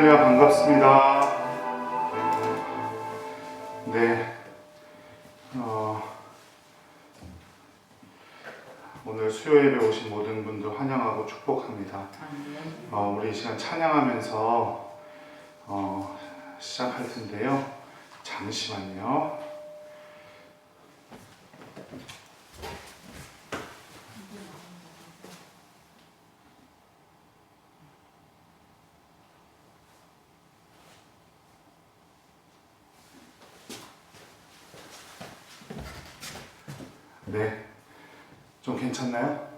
할렐루야, 반갑습니다. 네, 오늘 수요 예배 오신 모든 분들 환영하고 축복합니다. 우리 이 시간 찬양하면서 시작할 텐데요. 잠시만요. 네, 좀 괜찮나요?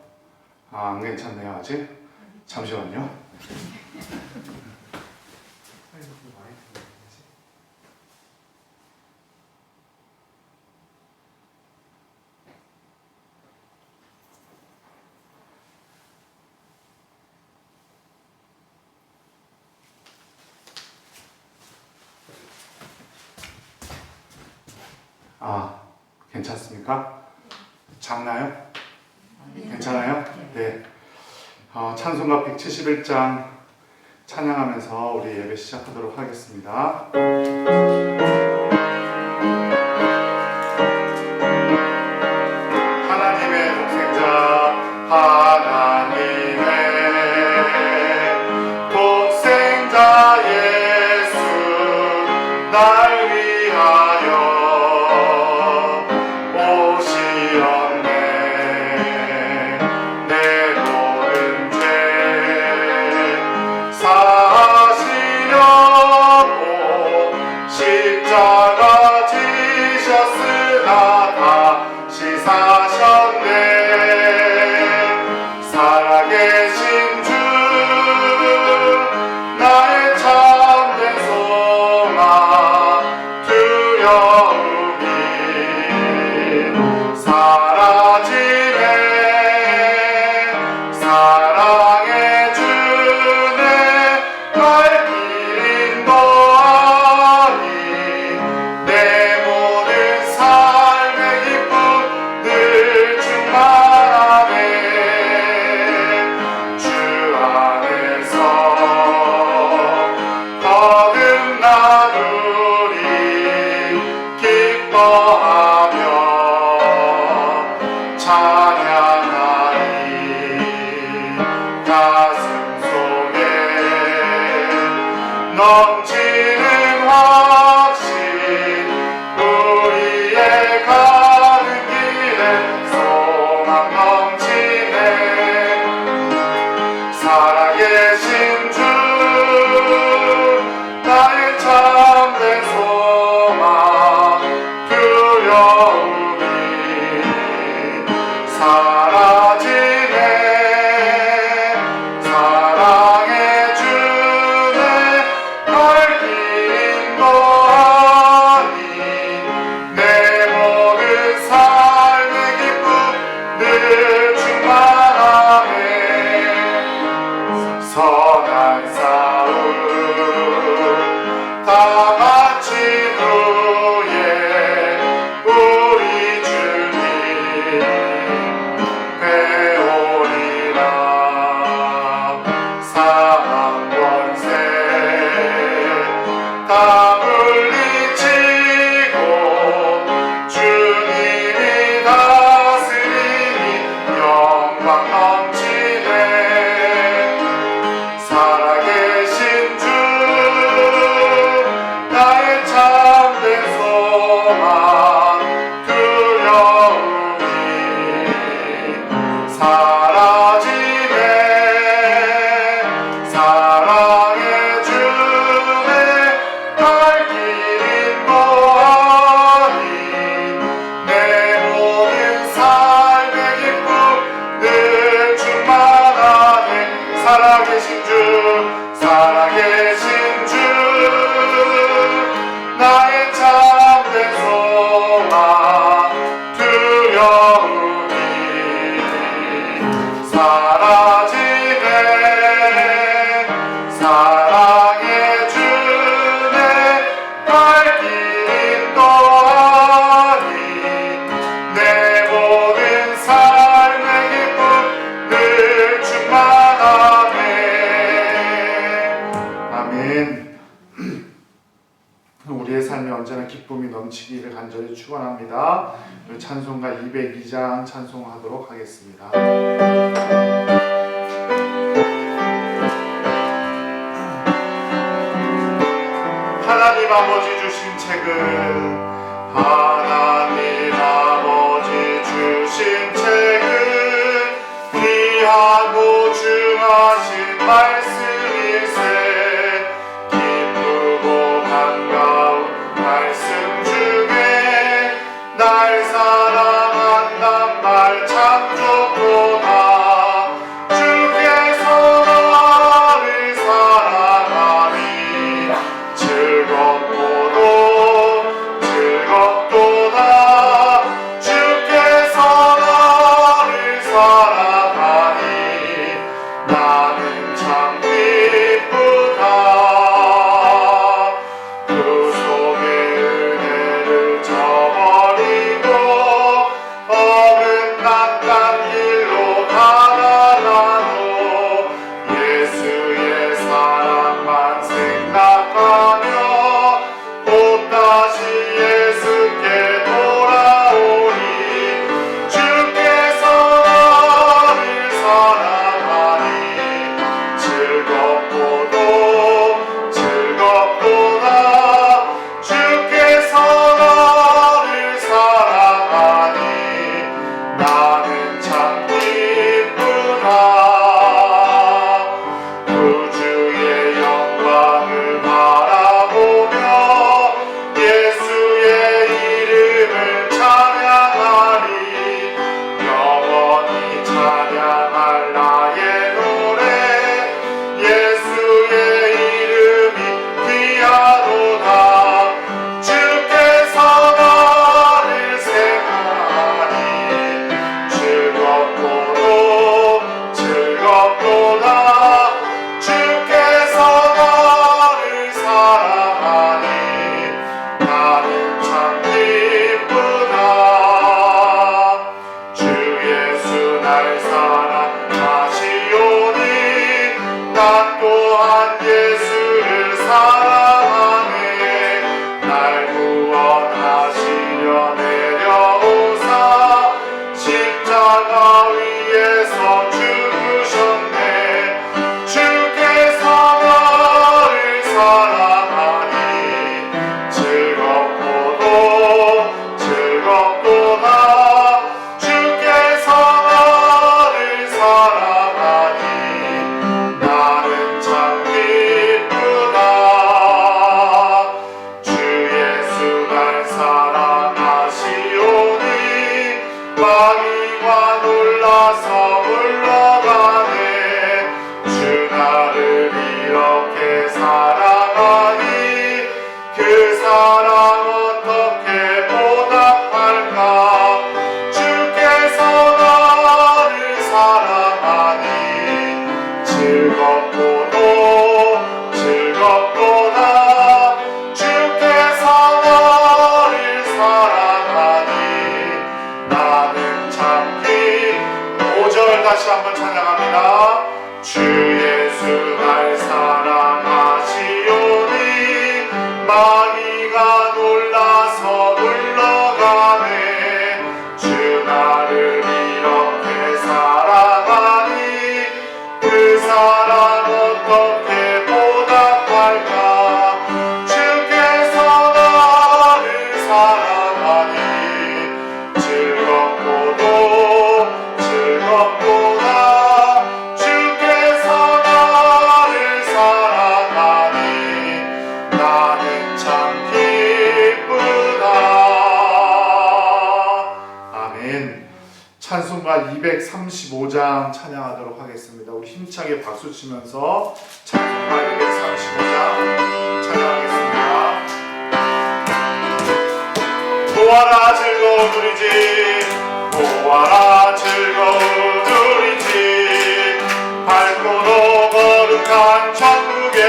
안 괜찮네요, 아직? 잠시만요. 괜찮습니까? 작나요? 괜찮아요? 네. 찬송가 171장 찬양하면서 우리 예배 시작하도록 하겠습니다. 하나님의 독생자, 하나님의 독생자 예수, 날 위하여 십자가 지셨으나 다시 사셨네. 살아계신 주, 나의 참된 소망, 두려움이 사라지네. 사랑해 주네. 날 길 인도하니 내 모든 삶의 기쁨 늘 충만하네. 주 안에서 거듭나누리 기뻐하며 찬양하리. 가슴 속에 넘치는 확신, 우리의 가는 길에 소망 넘치네. 살아계신 주, 나의 참된 소망, 두려움이 사라지네. 사랑해 주네. 날 길 인도하니 내 모든 삶의 기쁨 늘 충만하네. 선한 싸움 다 마친 후에 우리 주님 배우리라. 사망 권세 다 물리치고 주님이 다스리니 영광 넘치네. 살아계신 주, 나의 참된 소망, 두려움이 사라지네. 사랑해 주네. 날 길 우리의 삶에 언제나 기쁨이 넘치기를 간절히 축원합니다. 우리 찬송가 202장 찬송하도록 하겠습니다. 하나님 아버지 주신 책은 하나님 아버지 주신 책은 귀하고 중하신 말씀일세 기쁘고 반가운 말씀 중에 날 사랑한단 말 참 좋도다 주께서 나를 사랑하니 즐겁도다 주께서 나를 사랑하니 나는 참 기쁘다 그 속에 은혜를 저버리고 어긋난 길로 달아나도 예수의 사랑만 생각하며 또다시 예수께 돌아오니 주께서 나를 사랑하니 즐겁도다 주께서 나를 사랑하니 나는 참 기쁘다 구주의 영광을 바라보며 예수의 이름을 찬양하리 영원히 찬양할 나의 노래 예수의 이름이 귀하도다 주께서 나를 생각하니 즐겁도다 주께서 나를 사랑하니 나는 참 기쁘다 주 예수 날 사랑하시오니 나 또한 예수를 사랑하네 날 구원하시려 내려오사 십자가 위에서 죽으셨네 주께서 나를 사랑하니 즐겁도다 주께서 나를 사랑하니 나는 참 기쁘다 주 예수 날 사랑하시오니 마귀가 놀라서 물러가네 주 나를 이렇게 사랑하니 그 사랑 어떻게 보답할까 주께서 나를 사랑하니 즐겁도다 주께서 나를 사랑하니 나는 참 5절 다시 한번 찬양합니다. 주 예수 날 사랑하시오니 마귀가 놀라서 물러가네 주 나를 이렇게 사랑하니 그 사랑 어떻게 보답할까 주께서 나를 사랑하니 즐겁도다 주께서 나를 사랑하니 나는 참 기쁘다. 아멘. 찬송가 235장 찬양하도록 하겠습니다. 우리 힘차게 박수 치면서 찬송가 235장 찬양하겠습니다. 보아라 즐거운 우리 집 보아라 즐거운 우리 집 밝고도 거룩한 천국에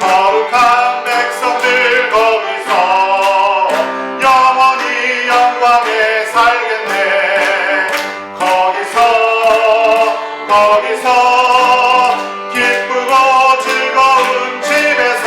거룩한 백성들 거기서 영원히 영광에 살겠네 거기서 기쁘고 즐거운 집에서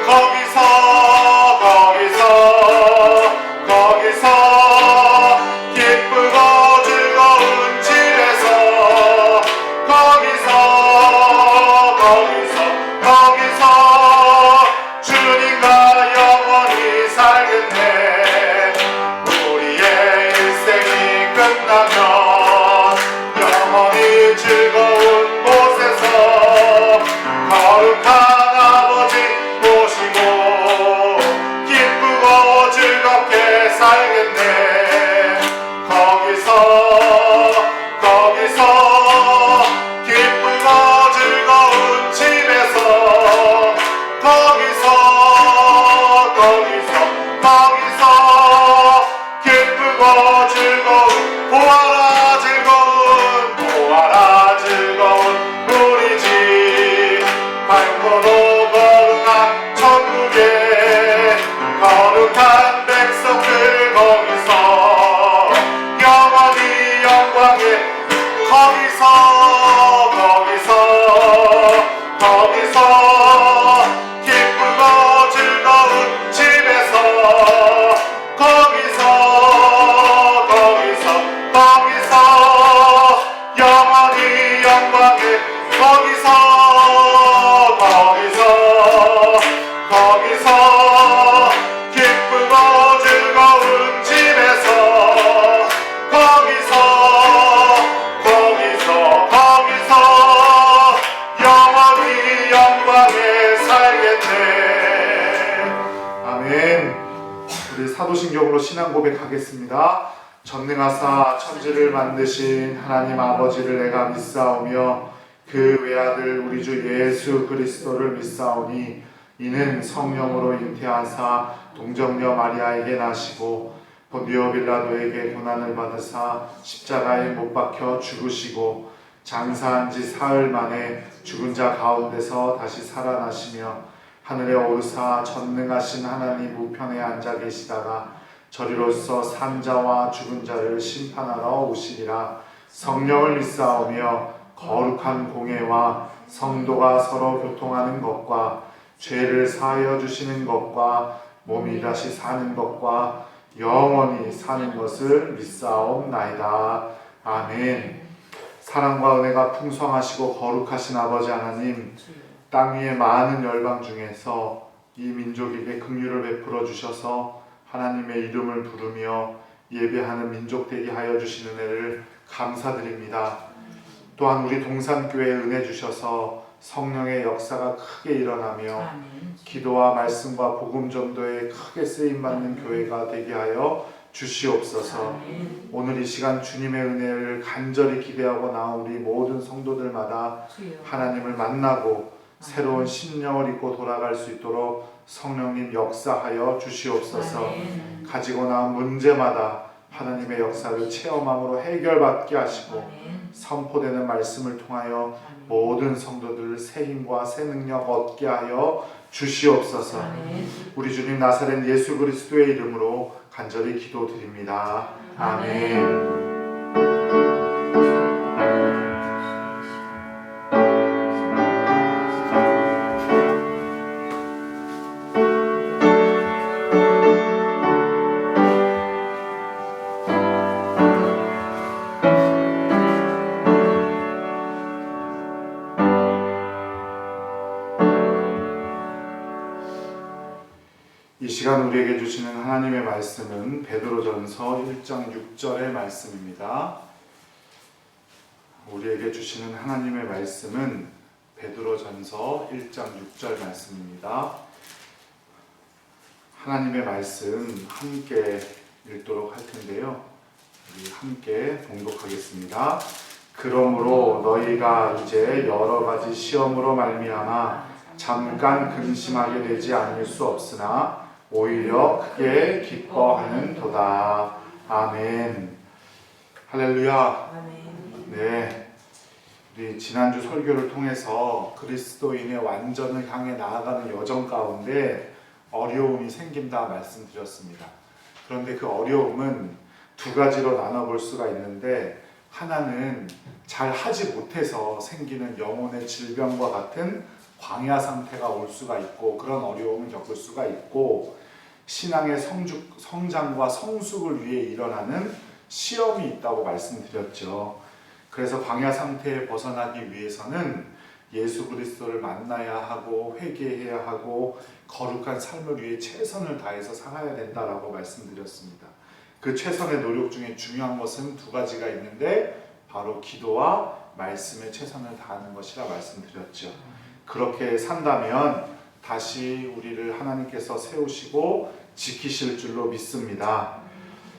거기서 기쁘고 즐거운 집에서 거기서 주님과 영원히 살겠네. 우리의 일생이 끝나면 영원히 즐거운 곳에서 거룩한 아버지 모시고 기쁘고 즐겁게 살겠네. 거기서 기쁘고 즐거운 집에서 거기서 기쁘고 즐거운 보아라 즐거운 우리 집 밝고도 거룩한 천국에 거룩한 백성들 거기서 영원히 영광에 거기서 기쁘고 즐거운 집에서 거기서 영원히 영광에 거기서 기쁘고 즐거운 집에서 거기서 영원히 영광에 살겠네. 아멘. 우리 사도신경으로 신앙 고백하겠습니다. 전능하사 천지를 만드신 하나님 아버지를 내가 믿사오며 그 외아들 우리 주 예수 그리스도를 믿사오니 이는 성령으로 잉태하사 동정녀 마리아에게 나시고 본디오 빌라도에게 고난을 받으사 십자가에 못 박혀 죽으시고 장사한 지 사흘 만에 죽은 자 가운데서 다시 살아나시며 하늘에 오르사 전능하신 하나님 우편에 앉아 계시다가 저리로서 산자와 죽은 자를 심판하러 오시리라. 성령을 믿사오며 거룩한 공예와 성도가 서로 교통하는 것과 죄를 사하여 주시는 것과 몸이 다시 사는 것과 영원히 사는 것을 믿사옵나이다. 아멘. 사랑과 은혜가 풍성하시고 거룩하신 아버지 하나님, 땅 위의 많은 열방 중에서 이 민족에게 긍휼을 베풀어 주셔서 하나님의 이름을 부르며 예배하는 민족 되게 하여 주신 은혜를 감사드립니다. 또한 우리 동산교회에 은혜 주셔서 성령의 역사가 크게 일어나며 기도와 말씀과 복음 전도에 크게 쓰임받는 교회가 되게 하여 주시옵소서. 오늘 이 시간 주님의 은혜를 간절히 기대하고 나온 우리 모든 성도들마다 하나님을 만나고 새로운 심령을 입고 돌아갈 수 있도록 성령님 역사하여 주시옵소서. 가지고 나온 문제마다 하나님의 역사를 체험함으로 해결받게 하시고 선포되는 말씀을 통하여 모든 성도들 새 힘과 새 능력 얻게 하여 주시옵소서. 우리 주님 나사렛 예수 그리스도의 이름으로 간절히 기도드립니다. 아멘. 이 시간 우리에게 주시는 하나님의 말씀은 베드로전서 1장 6절의 말씀입니다. 우리에게 주시는 하나님의 말씀은 베드로전서 1장 6절 말씀입니다. 하나님의 말씀 함께 읽도록 할 텐데요. 우리 함께 봉독하겠습니다. 그러므로 너희가 이제 여러 가지 시험으로 말미암아 잠깐 근심하게 되지 않을 수 없으나 오히려 크게 기뻐하는 도다. 아멘. 할렐루야. 네, 우리 지난주 설교를 통해서 그리스도인의 완전을 향해 나아가는 여정 가운데 어려움이 생긴다 말씀드렸습니다. 그런데 그 어려움은 두 가지로 나눠볼 수가 있는데, 하나는 잘 하지 못해서 생기는 영혼의 질병과 같은 광야 상태가 올 수가 있고 그런 어려움을 겪을 수가 있고 신앙의 성장과 성숙을 위해 일어나는 시험이 있다고 말씀드렸죠. 그래서 광야 상태에 벗어나기 위해서는 예수 그리스도를 만나야 하고 회개해야 하고 거룩한 삶을 위해 최선을 다해서 살아야 된다라고 말씀드렸습니다. 그 최선의 노력 중에 중요한 것은 두 가지가 있는데 바로 기도와 말씀에 최선을 다하는 것이라 말씀드렸죠. 그렇게 산다면 다시 우리를 하나님께서 세우시고 지키실 줄로 믿습니다.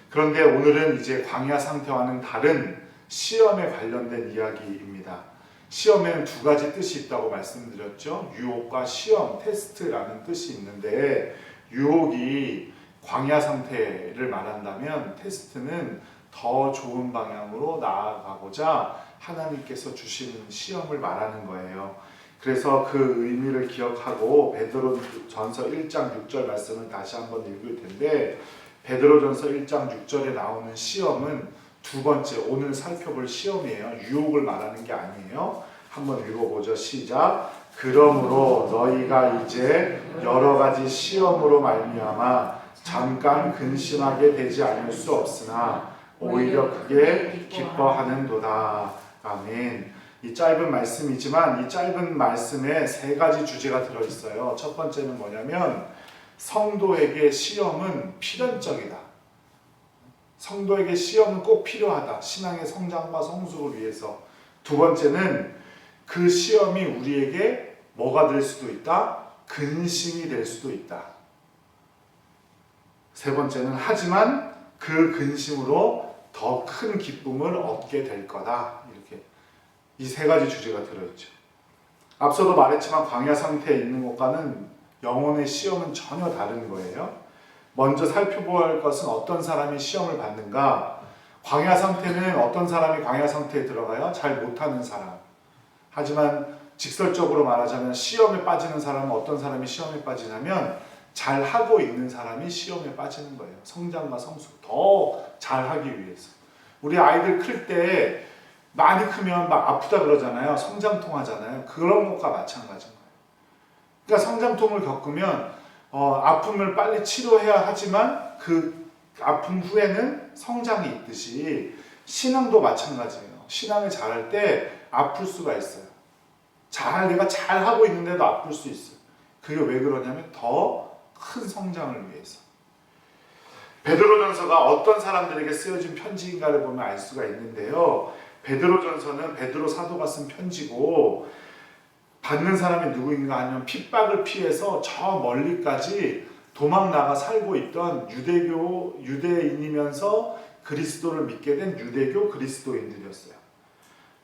그런데 오늘은 이제 광야 상태와는 다른 시험에 관련된 이야기입니다. 시험에는 두 가지 뜻이 있다고 말씀드렸죠. 유혹과 시험, 테스트라는 뜻이 있는데 유혹이 광야 상태를 말한다면 테스트는 더 좋은 방향으로 나아가고자 하나님께서 주시는 시험을 말하는 거예요. 그래서 그 의미를 기억하고 베드로전서 1장 6절 말씀을 다시 한번 읽을 텐데 베드로전서 1장 6절에 나오는 시험은 두 번째 오늘 살펴볼 시험이에요. 유혹을 말하는 게 아니에요. 한번 읽어보죠. 시작. 그러므로 너희가 이제 여러 가지 시험으로 말미암아 잠깐 근심하게 되지 않을 수 없으나 오히려 크게 기뻐하는도다. 아멘. 이 짧은 말씀이지만 이 짧은 말씀에 세 가지 주제가 들어있어요. 첫 번째는 뭐냐면 성도에게 시험은 필연적이다. 성도에게 시험은 꼭 필요하다. 신앙의 성장과 성숙을 위해서. 두 번째는 그 시험이 우리에게 뭐가 될 수도 있다? 근심이 될 수도 있다. 세 번째는 하지만 그 근심으로 더 큰 기쁨을 얻게 될 거다. 이렇게 이 세 가지 주제가 들어있죠. 앞서도 말했지만 광야 상태에 있는 것과는 영혼의 시험은 전혀 다른 거예요. 먼저 살펴보아야 할 것은 어떤 사람이 시험을 받는가. 광야 상태는 어떤 사람이 광야 상태에 들어가요? 잘 못하는 사람. 하지만 직설적으로 말하자면 시험에 빠지는 사람은 어떤 사람이 시험에 빠지냐면 잘하고 있는 사람이 시험에 빠지는 거예요. 성장과 성숙 더 잘하기 위해서. 우리 아이들 클 때 많이 크면 막 아프다 그러잖아요. 성장통 하잖아요. 그런 것과 마찬가지인 거예요. 그러니까 성장통을 겪으면 아픔을 빨리 치료해야 하지만 그 아픔 후에는 성장이 있듯이 신앙도 마찬가지예요. 신앙을 잘할 때 아플 수가 있어요. 내가 잘하고 있는데도 아플 수 있어요. 그게 왜 그러냐면 더 큰 성장을 위해서. 베드로전서가 어떤 사람들에게 쓰여진 편지인가를 보면 알 수가 있는데요. 베드로전서는 베드로 사도가 쓴 편지고 받는 사람이 누구인가 하면 핍박을 피해서 저 멀리까지 도망 나가 살고 있던 유대인이면서 그리스도를 믿게 된 유대교 그리스도인들이었어요.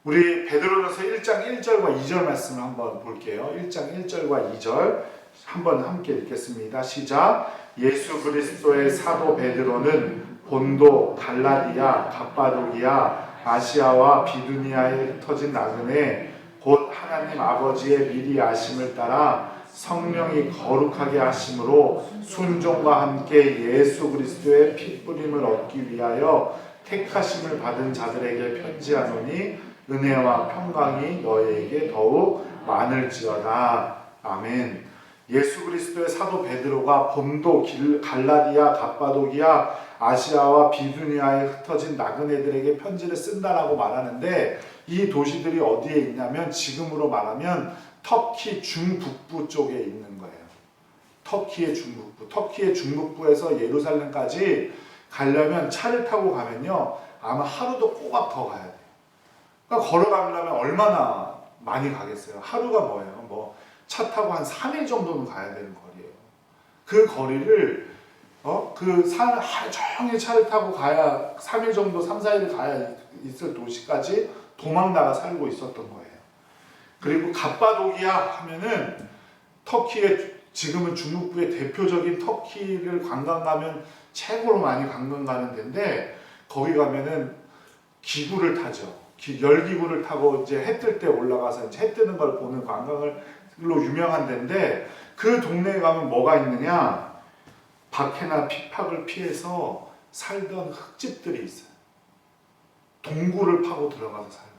우리 베드로전서 1장 1절과 2절 말씀을 한번 볼게요. 1장 1절과 2절 한번 함께 읽겠습니다. 시작. 예수 그리스도의 사도 베드로는 본도, 갈라디아, 갑바도기아, 아시아와 비두니아에 흩어진 나그네 곧 하나님 아버지의 미리 아심을 따라 성령이 거룩하게 하심으로 순종과 함께 예수 그리스도의 핏부림을 얻기 위하여 택하심을 받은 자들에게 편지하노니 은혜와 평강이 너희에게 더욱 많을지어다. 아멘. 예수 그리스도의 사도 베드로가 본도, 갈라디아, 갑바도기아, 아시아와 비두니아에 흩어진 나그네들에게 편지를 쓴다라고 말하는데 이 도시들이 어디에 있냐면 지금으로 말하면 터키 중북부 쪽에 있는 거예요. 터키의 중북부. 터키의 중북부에서 예루살렘까지 가려면 차를 타고 가면요 아마 하루도 꼬박 더 가야 돼요. 그러니까 걸어가려면 얼마나 많이 가겠어요. 하루가 뭐예요? 차 타고 한 3일 정도는 가야 되는 거리예요. 그 거리를 그 산 하루 종일 차를 타고 가야 3일 정도 3, 4일 가야 있을 도시까지 도망 나가 살고 있었던 거예요. 그리고 갑바도기아 하면은 터키의 지금은 중북부의 대표적인 터키를 관광 가면 최고로 많이 관광 가는 데인데 거기 가면은 기구를 타죠. 열기구를 타고 이제 해 뜰 때 올라가서 이제 해 뜨는 걸 보는 관광으로 유명한 데인데 그 동네에 가면 뭐가 있느냐? 박해나 핍박을 피해서 살던 흙집들이 있어요. 동굴을 파고 들어가서 살고,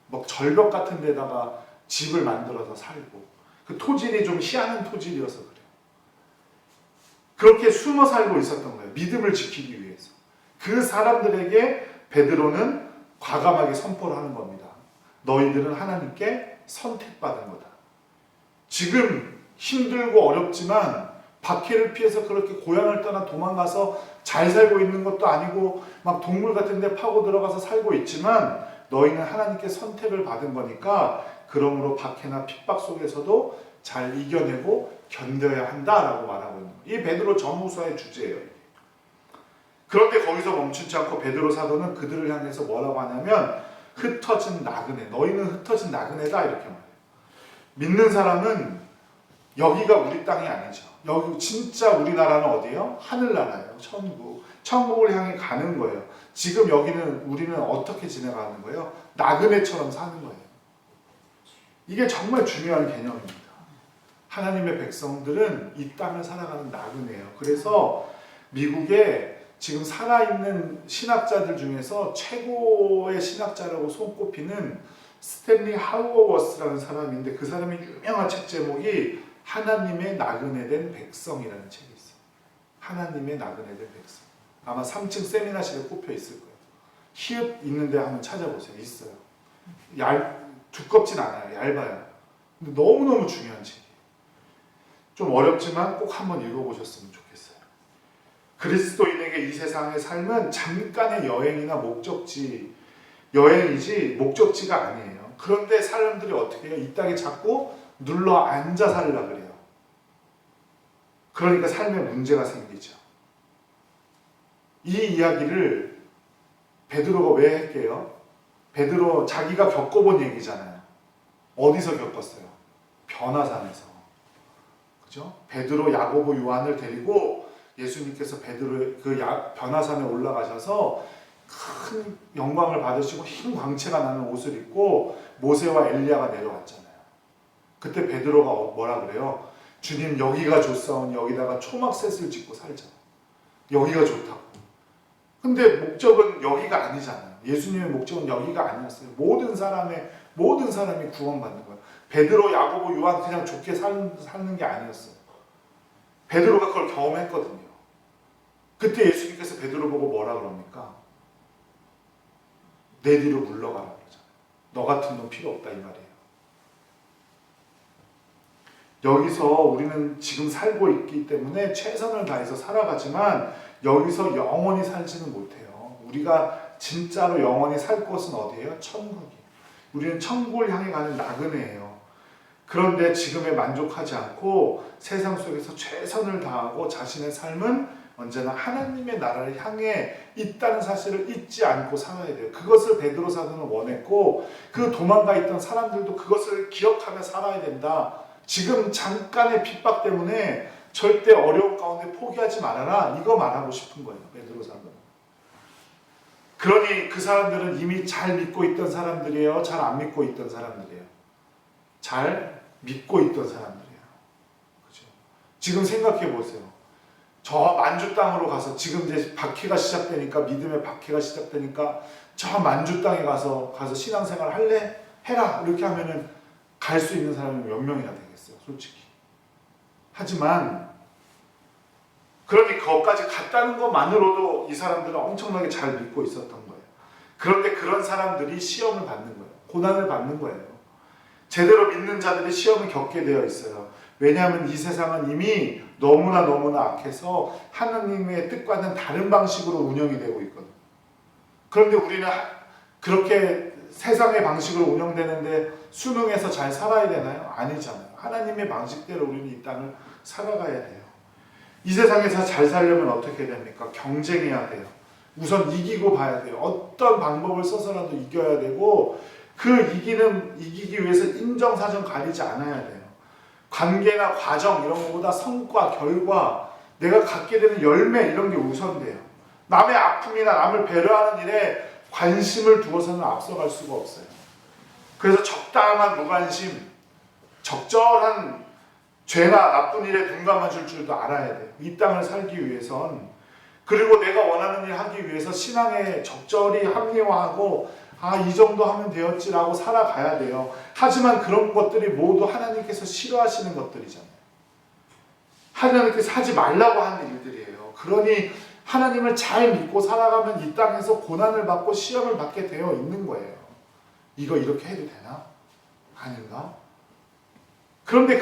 막 절벽 같은 데다가 집을 만들어서 살고, 그 토질이 좀 희한한 토질이어서 그래요. 그렇게 숨어 살고 있었던 거예요. 믿음을 지키기 위해서. 그 사람들에게 베드로는 과감하게 선포를 하는 겁니다. 너희들은 하나님께 선택받은 거다. 지금 힘들고 어렵지만 박해를 피해서 그렇게 고향을 떠나 도망가서 잘 살고 있는 것도 아니고 막 동굴 같은 데 파고 들어가서 살고 있지만 너희는 하나님께 선택을 받은 거니까 그러므로 박해나 핍박 속에서도 잘 이겨내고 견뎌야 한다라고 말하고 있는 거예요. 이 베드로 전후서의 주제예요. 그런데 거기서 멈추지 않고 베드로 사도는 그들을 향해서 뭐라고 하냐면 흩어진 나그네, 너희는 흩어진 나그네다 이렇게 말해요. 믿는 사람은 여기가 우리 땅이 아니죠. 여기 진짜 우리나라는 어디예요? 하늘나라예요. 천국. 천국을 향해 가는 거예요. 지금 여기는 우리는 어떻게 지나가는 거예요? 나그네처럼 사는 거예요. 이게 정말 중요한 개념입니다. 하나님의 백성들은 이 땅을 살아가는 나그네예요. 그래서 미국에 지금 살아있는 신학자들 중에서 최고의 신학자라고 손꼽히는 스탠리 하우어워스라는 사람인데 그 사람의 유명한 책 제목이 하나님의 나그네된 백성이라는 책이 있어요. 하나님의 나그네된 백성. 아마 3층 세미나실에 꼽혀 있을 거예요. 히읗 있는데 한번 찾아보세요. 있어요. 두껍진 않아요. 얇아요. 근데 너무너무 중요한 책이에요. 좀 어렵지만 꼭 한번 읽어보셨으면 좋겠어요. 그리스도인에게 이 세상의 삶은 잠깐의 여행이나 여행이지 목적지가 아니에요. 그런데 사람들이 어떻게 해요? 이 땅에 자꾸 눌러 앉아 살려고 그래요. 그러니까 삶에 문제가 생기죠. 이 이야기를 베드로가 왜 했게요? 베드로 자기가 겪어본 얘기잖아요. 어디서 겪었어요? 변화산에서. 그죠? 베드로, 야고보, 요한을 데리고 예수님께서 베드로 변화산에 올라가셔서 큰 영광을 받으시고 흰 광채가 나는 옷을 입고 모세와 엘리야가 내려왔잖아요. 그때 베드로가 뭐라 그래요? 주님 여기가 좋사오니 여기다가 초막셋을 짓고 살자. 여기가 좋다고. 근데 목적은 여기가 아니잖아요. 예수님의 목적은 여기가 아니었어요. 모든 사람이 구원받는 거예요. 베드로, 야고보, 요한 그냥 좋게 사는 게 아니었어요. 베드로가 그걸 경험했거든요. 그때 예수님께서 베드로 보고 뭐라 그럽니까? 내 뒤로 물러가라 그러잖아요. 너 같은 놈 필요 없다 이 말이에요. 여기서 우리는 지금 살고 있기 때문에 최선을 다해서 살아가지만 여기서 영원히 살지는 못해요. 우리가 진짜로 영원히 살 곳은 어디예요? 천국이에요. 우리는 천국을 향해 가는 나그네예요. 그런데 지금에 만족하지 않고 세상 속에서 최선을 다하고 자신의 삶은 언제나 하나님의 나라를 향해 있다는 사실을 잊지 않고 살아야 돼요. 그것을 베드로 사도는 원했고 그 도망가 있던 사람들도 그것을 기억하며 살아야 된다. 지금 잠깐의 핍박 때문에 절대 어려운 가운데 포기하지 말아라. 이거 말하고 싶은 거예요. 베드로 사도는. 그러니 그 사람들은 이미 잘 믿고 있던 사람들이에요? 잘 안 믿고 있던 사람들이에요? 잘 믿고 있던 사람들이에요. 그죠? 지금 생각해 보세요. 저 만주 땅으로 가서 지금 이제 박해가 시작되니까 믿음의 박해가 시작되니까 저 만주 땅에 가서 신앙생활 할래? 해라. 이렇게 하면은 갈 수 있는 사람이 몇 명이나 되겠어요, 솔직히. 하지만 그러니 거기까지 갔다는 것만으로도 이 사람들은 엄청나게 잘 믿고 있었던 거예요. 그런데 그런 사람들이 시험을 받는 거예요. 고난을 받는 거예요. 제대로 믿는 자들이 시험을 겪게 되어 있어요. 왜냐하면 이 세상은 이미 너무나 악해서 하나님의 뜻과는 다른 방식으로 운영이 되고 있거든요. 그런데 우리는 그렇게 세상의 방식으로 운영되는데 순응해서 잘 살아야 되나요? 아니잖아요. 하나님의 방식대로 우리는 이 땅을 살아가야 돼요. 이 세상에서 잘 살려면 어떻게 됩니까? 경쟁해야 돼요. 우선 이기고 봐야 돼요. 어떤 방법을 써서라도 이겨야 되고 이기기 위해서 인정사정 가리지 않아야 돼요. 관계나 과정 이런 것보다 성과, 결과, 내가 갖게 되는 열매 이런 게 우선돼요. 남의 아픔이나 남을 배려하는 일에 관심을 두어서는 앞서갈 수가 없어요. 그래서 적당한 무관심, 적절한 죄나 나쁜 일에 눈 감아줄 줄도 알아야 돼요. 이 땅을 살기 위해선. 그리고 내가 원하는 일 하기 위해서 신앙에 적절히 합리화하고 이 정도 하면 되었지라고 살아가야 돼요. 하지만 그런 것들이 모두 하나님께서 싫어하시는 것들이잖아요. 하나님께서 하지 말라고 하는 일들이에요. 그러니 하나님을 잘 믿고 살아가면 이 땅에서 고난을 받고 시험을 받게 되어 있는 거예요. 이거 이렇게 해도 되나? 아닌가? 그런데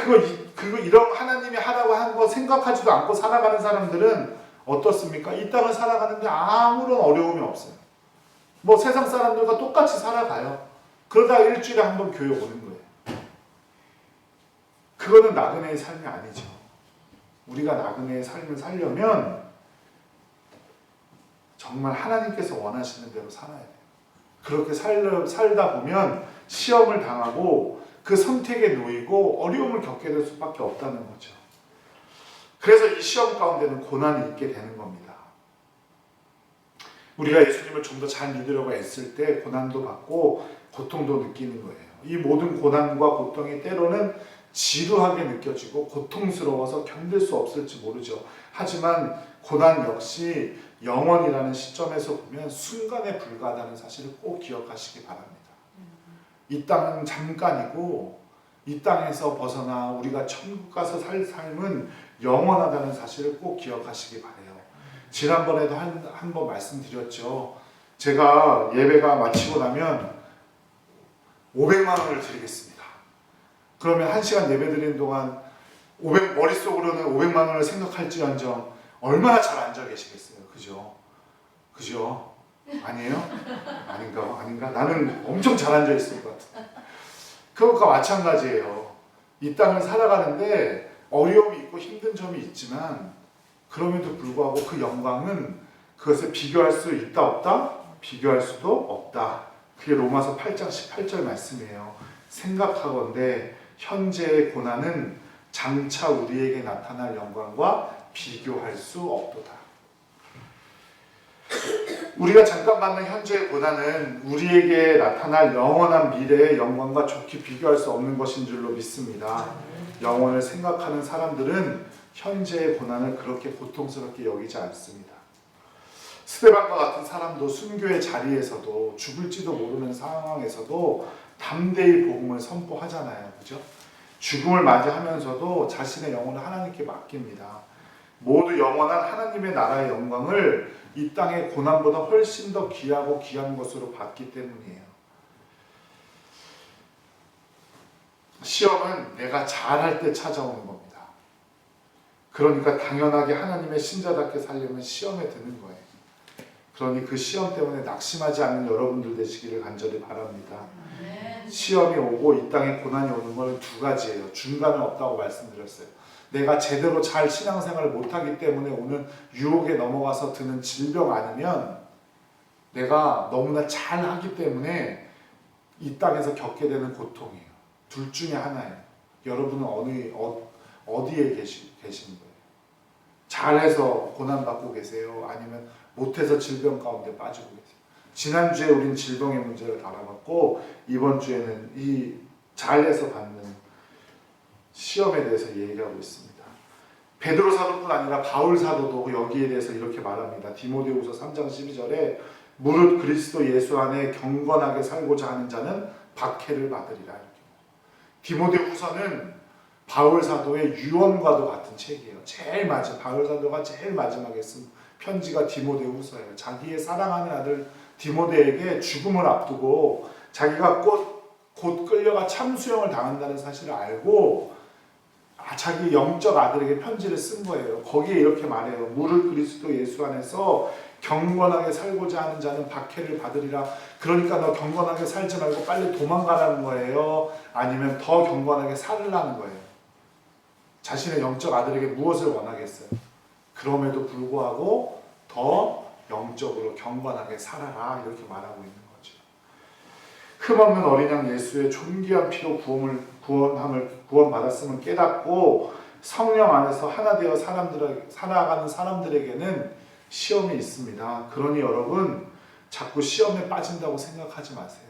이런 하나님이 하라고 한 거 생각하지도 않고 살아가는 사람들은 어떻습니까? 이 땅을 살아가는데 아무런 어려움이 없어요. 뭐 세상 사람들과 똑같이 살아가요. 그러다 일주일에 한 번 교회 오는 거예요. 그거는 나그네의 삶이 아니죠. 우리가 나그네의 삶을 살려면 정말 하나님께서 원하시는 대로 살아야 돼요. 그렇게 살다 보면 시험을 당하고 그 선택에 놓이고 어려움을 겪게 될 수밖에 없다는 거죠. 그래서 이 시험 가운데는 고난이 있게 되는 겁니다. 우리가 예수님을 좀 더 잘 믿으려고 애쓸 때 고난도 받고 고통도 느끼는 거예요. 이 모든 고난과 고통이 때로는 지루하게 느껴지고 고통스러워서 견딜 수 없을지 모르죠. 하지만 고난 역시 영원이라는 시점에서 보면 순간에 불과하다는 사실을 꼭 기억하시기 바랍니다. 이 땅은 잠깐이고 이 땅에서 벗어나 우리가 천국 가서 살 삶은 영원하다는 사실을 꼭 기억하시기 바라요. 지난번에도 한 번 말씀드렸죠. 제가 예배가 마치고 나면 500만 원을 드리겠습니다. 그러면 1시간 예배 드리는 동안 머릿속으로는 500만 원을 생각할지언정 얼마나 잘 앉아 계시겠어요. 그죠? 그죠? 아니에요? 아닌가? 나는 엄청 잘 앉아 있을 것 같은데. 그것과 마찬가지예요. 이 땅을 살아가는데 어려움이 있고 힘든 점이 있지만 그럼에도 불구하고 그 영광은 그것에 비교할 수 있다 없다? 비교할 수도 없다. 그게 로마서 8장 18절 말씀이에요. 생각하건대 현재의 고난은 장차 우리에게 나타날 영광과 비교할 수 없도다. 우리가 잠깐 받는 현재의 고난은 우리에게 나타날 영원한 미래의 영광과 좋게 비교할 수 없는 것인 줄로 믿습니다. 영원을 생각하는 사람들은 현재의 고난을 그렇게 고통스럽게 여기지 않습니다. 스데반과 같은 사람도 순교의 자리에서도 죽을지도 모르는 상황에서도 담대히 복음을 선포하잖아요. 그죠? 죽음을 맞이하면서도 자신의 영혼을 하나님께 맡깁니다. 모두 영원한 하나님의 나라의 영광을 이 땅의 고난보다 훨씬 더 귀하고 귀한 것으로 받기 때문이에요. 시험은 내가 잘할 때 찾아오는 겁니다. 그러니까 당연하게 하나님의 신자답게 살려면 시험에 드는 거예요. 그러니 그 시험 때문에 낙심하지 않는 여러분들 되시기를 간절히 바랍니다. 시험이 오고 이 땅에 고난이 오는 건 두 가지예요. 중간은 없다고 말씀드렸어요. 내가 제대로 잘 신앙생활을 못하기 때문에 오는 유혹에 넘어가서 드는 질병 아니면 내가 너무나 잘하기 때문에 이 땅에서 겪게 되는 고통이에요. 둘 중에 하나예요. 여러분은 어디에 계신 거예요? 잘해서 고난받고 계세요? 아니면 못해서 질병 가운데 빠지고 계세요? 지난주에 우린 질병의 문제를 다뤄봤고 이번 주에는 이 잘해서 받는 시험에 대해서 얘기하고 있습니다. 베드로 사도뿐 아니라 바울 사도도 여기에 대해서 이렇게 말합니다. 디모데후서 3장 12절에 무릇 그리스도 예수 안에 경건하게 살고자 하는 자는 박해를 받으리라. 디모데후서는 바울 사도의 유언과도 같은 책이에요. 바울 사도가 제일 마지막에 쓴 편지가 디모데후서예요. 자기의 사랑하는 아들 디모데에게 죽음을 앞두고 자기가 곧 끌려가 참수형을 당한다는 사실을 알고 자기 영적 아들에게 편지를 쓴 거예요. 거기에 이렇게 말해요. 무릇 그리스도 예수 안에서 경건하게 살고자 하는 자는 박해를 받으리라. 그러니까 너 경건하게 살지 말고 빨리 도망가라는 거예요? 아니면 더 경건하게 살으라는 거예요? 자신의 영적 아들에게 무엇을 원하겠어요? 그럼에도 불구하고 더 영적으로 경건하게 살아라. 이렇게 말하고 있는 거죠. 흠없는 어린 양 예수의 존귀한 피로 구원받았음을 깨닫고 성령 안에서 하나 되어 살아가는 사람들에게는 시험이 있습니다. 그러니 여러분 자꾸 시험에 빠진다고 생각하지 마세요.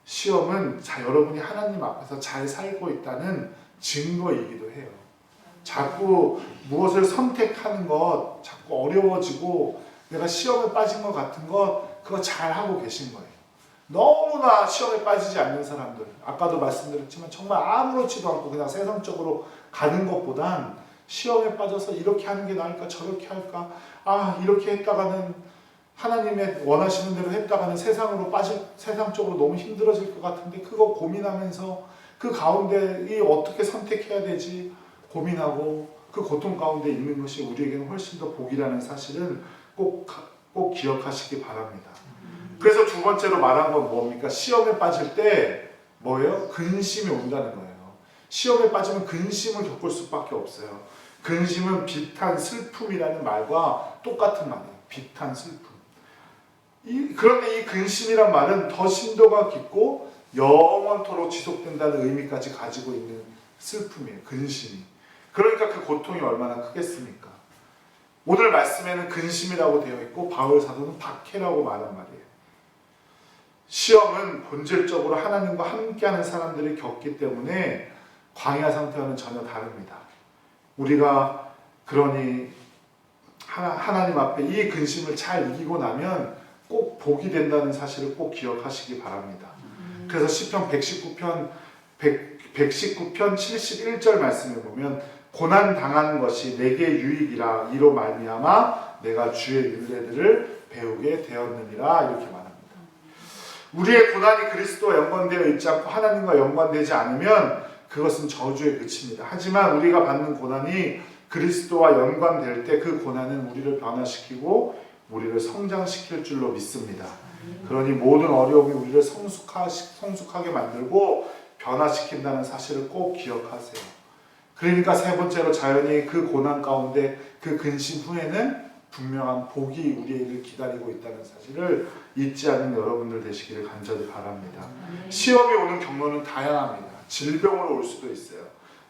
시험은 여러분이 하나님 앞에서 잘 살고 있다는 증거이기도 해요. 자꾸 무엇을 선택하는 것, 자꾸 어려워지고 내가 시험에 빠진 것 같은 것, 그거 잘 하고 계신 거예요. 너무나 시험에 빠지지 않는 사람들, 아까도 말씀드렸지만 정말 아무렇지도 않고 그냥 세상적으로 가는 것보단 시험에 빠져서 이렇게 하는 게 나을까 저렇게 할까, 이렇게 했다가는 하나님의 원하시는 대로 했다가는 세상 쪽으로 너무 힘들어질 것 같은데 그거 고민하면서 그 가운데 이 어떻게 선택해야 되지 고민하고 그 고통 가운데 있는 것이 우리에게는 훨씬 더 복이라는 사실은 꼭 기억하시기 바랍니다. 그래서 두 번째로 말한 건 뭡니까? 시험에 빠질 때 뭐예요? 근심이 온다는 거예요. 시험에 빠지면 근심을 겪을 수밖에 없어요. 근심은 비탄 슬픔이라는 말과 똑같은 말이에요. 비탄 슬픔. 그런데 이 근심이란 말은 더 심도가 깊고 영원토록 지속된다는 의미까지 가지고 있는 슬픔이에요. 근심이. 그러니까 그 고통이 얼마나 크겠습니까? 오늘 말씀에는 근심이라고 되어 있고 바울 사도는 박해라고 말한 말이에요. 시험은 본질적으로 하나님과 함께하는 사람들이 겪기 때문에 광야 상태와는 전혀 다릅니다. 우리가 그러니 하나님 앞에 이 근심을 잘 이기고 나면 꼭 복이 된다는 사실을 꼭 기억하시기 바랍니다. 그래서 시편 119편 71절 말씀에 보면 고난 당하는 것이 내게 유익이라 이로 말미암아 내가 주의 율례들을 배우게 되었느니라 이렇게 말합니다. 우리의 고난이 그리스도와 연관되어 있지 않고 하나님과 연관되지 않으면 그것은 저주에 그칩니다. 하지만 우리가 받는 고난이 그리스도와 연관될 때 그 고난은 우리를 변화시키고 우리를 성장시킬 줄로 믿습니다. 그러니 모든 어려움이 우리를 성숙하게 만들고 변화시킨다는 사실을 꼭 기억하세요. 그러니까 세 번째로 자연히 그 고난 가운데 그 근심 후에는 분명한 복이 우리를 기다리고 있다는 사실을 잊지 않는 여러분들 되시기를 간절히 바랍니다. 시험이 오는 경로는 다양합니다. 질병으로 올 수도 있어요.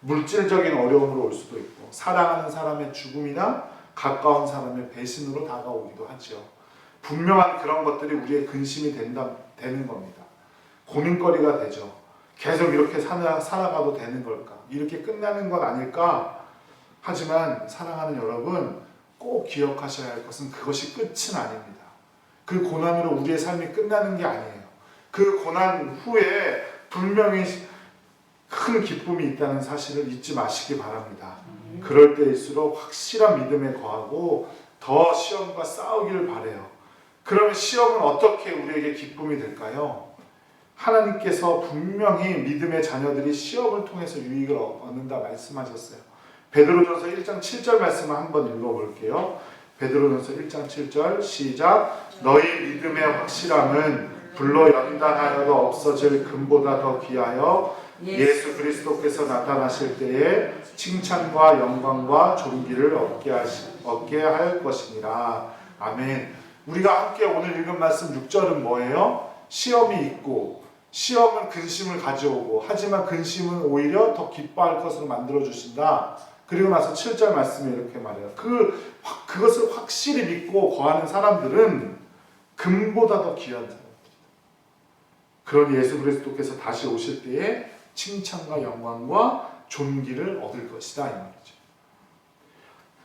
물질적인 어려움으로 올 수도 있고 사랑하는 사람의 죽음이나 가까운 사람의 배신으로 다가오기도 하죠. 분명한 그런 것들이 우리의 근심이 되는 겁니다. 고민거리가 되죠. 계속 이렇게 살아가도 되는 걸까? 이렇게 끝나는 건 아닐까? 하지만 사랑하는 여러분 꼭 기억하셔야 할 것은 그것이 끝은 아닙니다. 그 고난으로 우리의 삶이 끝나는 게 아니에요. 그 고난 후에 분명히 큰 기쁨이 있다는 사실을 잊지 마시기 바랍니다. 그럴 때일수록 확실한 믿음에 거하고 더 시험과 싸우기를 바라요. 그러면 시험은 어떻게 우리에게 기쁨이 될까요? 하나님께서 분명히 믿음의 자녀들이 시험을 통해서 유익을 얻는다 말씀하셨어요. 베드로전서 1장 7절 말씀을 한번 읽어볼게요. 베드로전서 1장 7절 시작. 너희 믿음의 확실함은 불로 연단하여도 없어질 금보다 더 귀하여 예수 그리스도께서 나타나실 때에 칭찬과 영광과 존귀를 얻게 할 것이니라. 아멘. 우리가 함께 오늘 읽은 말씀 6절은 뭐예요? 시험이 있고 시험은 근심을 가져오고 하지만 근심은 오히려 더 기뻐할 것으로 만들어주신다. 그리고 나서 7절 말씀에 이렇게 말해요. 그것을 확실히 믿고 거하는 사람들은 금보다 더 귀한 사람들이다. 그러니 예수 그리스도께서 다시 오실 때에 칭찬과 영광과 존귀를 얻을 것이다 이 말이죠.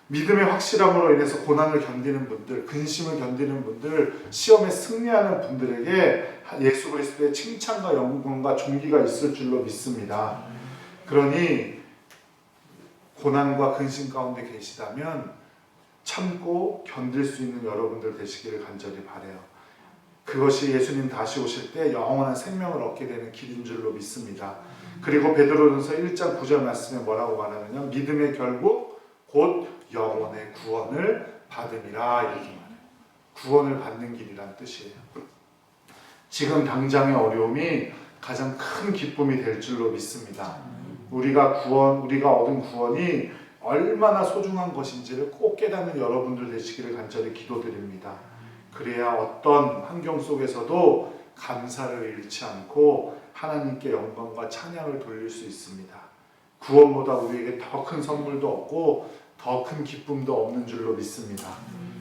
믿음의 확실함으로 인해서 고난을 견디는 분들, 근심을 견디는 분들, 시험에 승리하는 분들에게 예수 그리스도의 칭찬과 영광과 존귀가 있을 줄로 믿습니다. 그러니 고난과 근심 가운데 계시다면 참고 견딜 수 있는 여러분들 되시기를 간절히 바라요. 그것이 예수님 다시 오실 때 영원한 생명을 얻게 되는 길인 줄로 믿습니다. 그리고 베드로전서 1장 9절 말씀에 뭐라고 말하느냐, 믿음의 결국 곧 영원의 구원을 받음이라 이렇게 말해요. 구원을 받는 길이란 뜻이에요. 지금 당장의 어려움이 가장 큰 기쁨이 될 줄로 믿습니다. 우리가 얻은 구원이 얼마나 소중한 것인지를 꼭 깨닫는 여러분들 되시기를 간절히 기도드립니다. 그래야 어떤 환경 속에서도 감사를 잃지 않고 하나님께 영광과 찬양을 돌릴 수 있습니다. 구원보다 우리에게 더 큰 선물도 없고 더 큰 기쁨도 없는 줄로 믿습니다.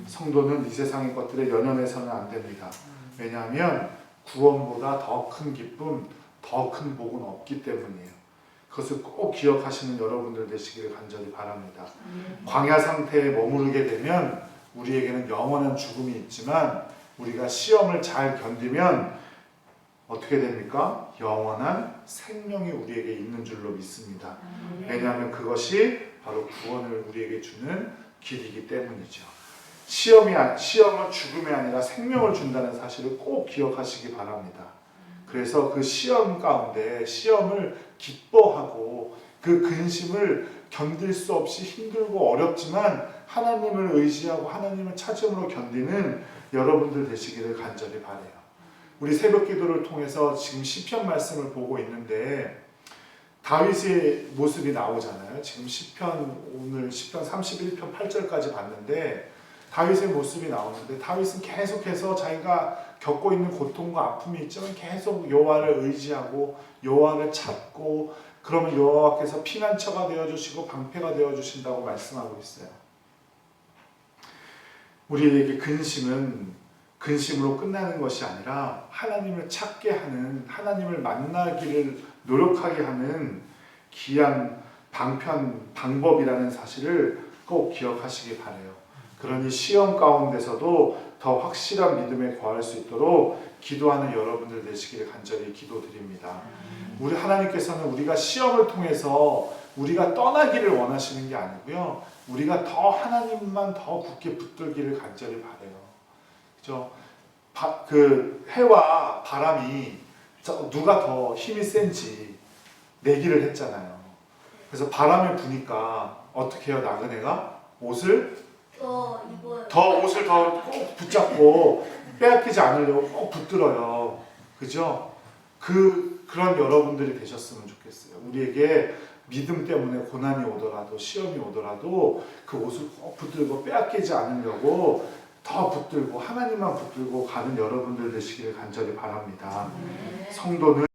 성도는 이 세상의 것들에 연연해서는 안 됩니다. 왜냐하면 구원보다 더 큰 기쁨, 더 큰 복은 없기 때문이에요. 그것을 꼭 기억하시는 여러분들 되시기를 간절히 바랍니다. 광야 상태에 머무르게 되면 우리에게는 영원한 죽음이 있지만 우리가 시험을 잘 견디면 어떻게 됩니까? 영원한 생명이 우리에게 있는 줄로 믿습니다. 왜냐하면 그것이 바로 구원을 우리에게 주는 길이기 때문이죠. 시험은 죽음이 아니라 생명을 준다는 사실을 꼭 기억하시기 바랍니다. 그래서 그 시험 가운데 시험을 기뻐하고 그 근심을 견딜 수 없이 힘들고 어렵지만 하나님을 의지하고 하나님을 찾음으로 견디는 여러분들 되시기를 간절히 바라요. 우리 새벽 기도를 통해서 지금 시편 말씀을 보고 있는데 다윗의 모습이 나오잖아요. 지금 오늘 시편 31편 8절까지 봤는데 다윗의 모습이 나오는데 다윗은 계속해서 자기가 겪고 있는 고통과 아픔이 있지만 계속 여호와를 의지하고 여호와를 찾고 그러면 여호와께서 피난처가 되어주시고 방패가 되어주신다고 말씀하고 있어요. 우리에게 근심은 근심으로 끝나는 것이 아니라 하나님을 찾게 하는, 하나님을 만나기를 노력하게 하는 귀한 방법이라는 사실을 꼭 기억하시기 바라요. 그러니 시험 가운데서도 더 확실한 믿음에 거할 수 있도록 기도하는 여러분들 되시기를 간절히 기도드립니다. 우리 하나님께서는 우리가 시험을 통해서 우리가 떠나기를 원하시는 게 아니고요. 우리가 더 하나님만 더 굳게 붙들기를 간절히 바라요. 그죠? 그 해와 바람이 누가 더 힘이 센지 내기를 했잖아요. 그래서 바람이 부니까 어떻게 해요? 나그네가 옷을 더 꼭 붙잡고 빼앗기지 않으려고 꼭 붙들어요. 그죠? 그런 여러분들이 되셨으면 좋겠어요. 우리에게 믿음 때문에 고난이 오더라도 시험이 오더라도 그 옷을 꼭 붙들고 빼앗기지 않으려고 더 붙들고 하나님만 붙들고 가는 여러분들 되시기를 간절히 바랍니다. 성도는